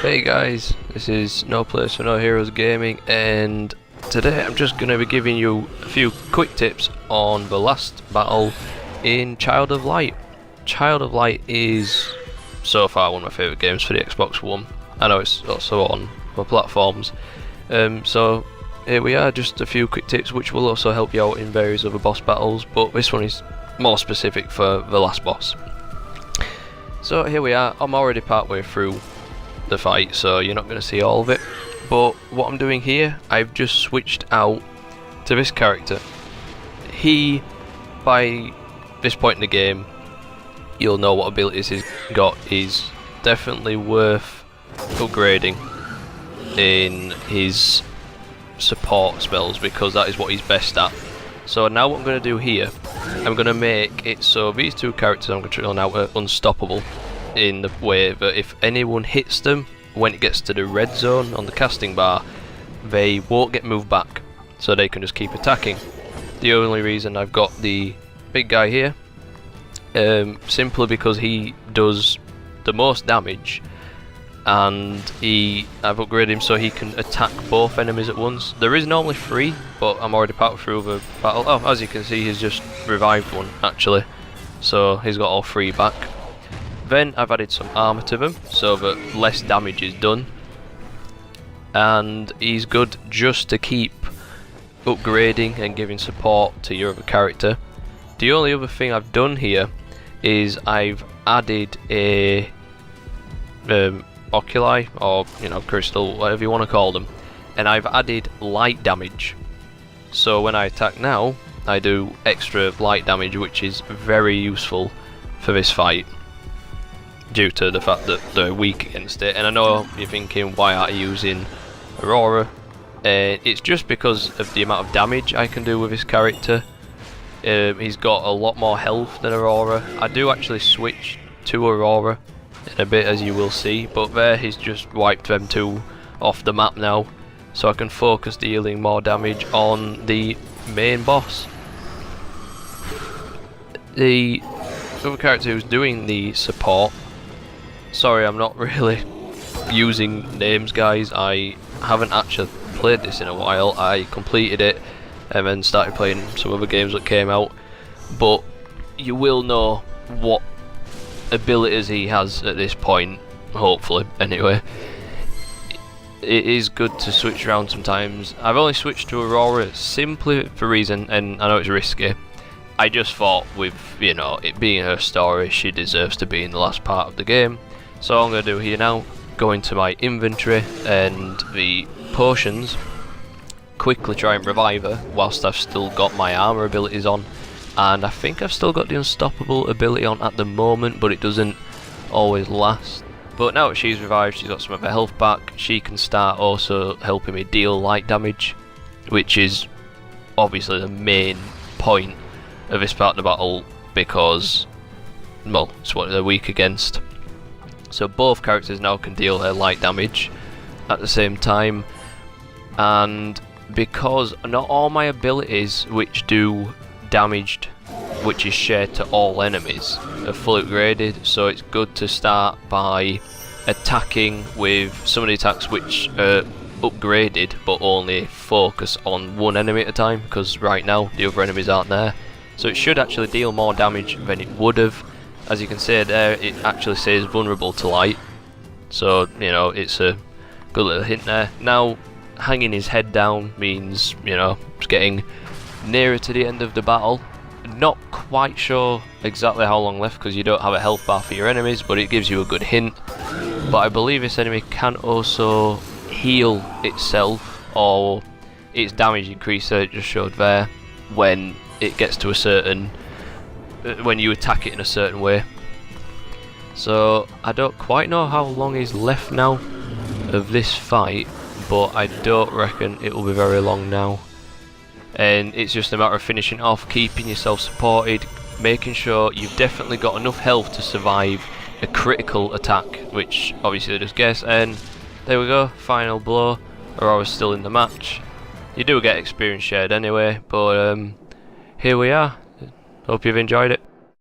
Hey guys, this is No Place for No Heroes Gaming, and today I'm just going to be giving you a few quick tips on the last battle in Child of Light. Child of Light is so far one of my favourite games for the Xbox One. I know it's also on other platforms. So here we are, just a few quick tips which will also help you out in various other boss battles, but this one is more specific for the last boss. So here we are, I'm already partway through the fight, so you're not going to see all of it, but what I'm doing here, I've just switched out to this character. He, by this point in the game, you'll know what abilities he's got. Is definitely worth upgrading in his support spells, because that is what he's best at. So now what I'm going to do here, I'm going to make it so these two characters I'm going to turn out are unstoppable, in the way that if anyone hits them when it gets to the red zone on the casting bar, they won't get moved back, so they can just keep attacking. The only reason I've got the big guy here, simply because he does the most damage, and I've upgraded him so he can attack both enemies at once. There is normally 3, but I'm already part through the battle. Oh, as you can see, he's just revived one actually, so he's got all 3 back. Then I've added some armour to them so that less damage is done, and he's good just to keep upgrading and giving support to your other character. The only other thing I've done here is I've added a oculi, or crystal, whatever you want to call them, and I've added light damage. So when I attack now, I do extra light damage, which is very useful for this fight, due to the fact that they're weak against it. And I know you're thinking, why aren't you using Aurora? It's just because of the amount of damage I can do with this character. He's got a lot more health than Aurora. I do actually switch to Aurora in a bit, as you will see, but there he's just wiped them two off the map now, so I can focus dealing more damage on the main boss. The other character who's doing the support, sorry I'm not really using names guys, I haven't actually played this in a while. I completed it and then started playing some other games that came out, but you will know what abilities he has at this point, hopefully anyway. It is good to switch around sometimes. I've only switched to Aurora simply for reason, and I know it's risky, I just thought with it being her story, she deserves to be in the last part of the game. So all I'm going to do here now, go into my inventory and the potions, quickly try and revive her whilst I've still got my armor abilities on. And I think I've still got the unstoppable ability on at the moment, but it doesn't always last. But now that she's revived, she's got some of her health back, she can start also helping me deal light damage, which is obviously the main point of this part of the battle, because, well, it's what they're weak against. So both characters now can deal their light damage at the same time, and because not all my abilities which do damaged, which is shared to all enemies, are fully upgraded, so it's good to start by attacking with some of the attacks which are upgraded but only focus on one enemy at a time, because right now the other enemies aren't there. So it should actually deal more damage than it would have. As you can see there, it actually says vulnerable to light, so it's a good little hint there. Now hanging his head down means it's getting nearer to the end of the battle. Not quite sure exactly how long left, because you don't have a health bar for your enemies, but it gives you a good hint. But I believe this enemy can also heal itself, or its damage increaser, it just showed there, when it gets to a certain, when you attack it in a certain way. So I don't quite know how long is left now of this fight, but I don't reckon it will be very long now. And it's just a matter of finishing off, keeping yourself supported, making sure you've definitely got enough health to survive a critical attack, which obviously just guess. And there we go, final blow. Aurora's still in the match. You do get experience shared anyway, but here we are. Hope you've enjoyed it.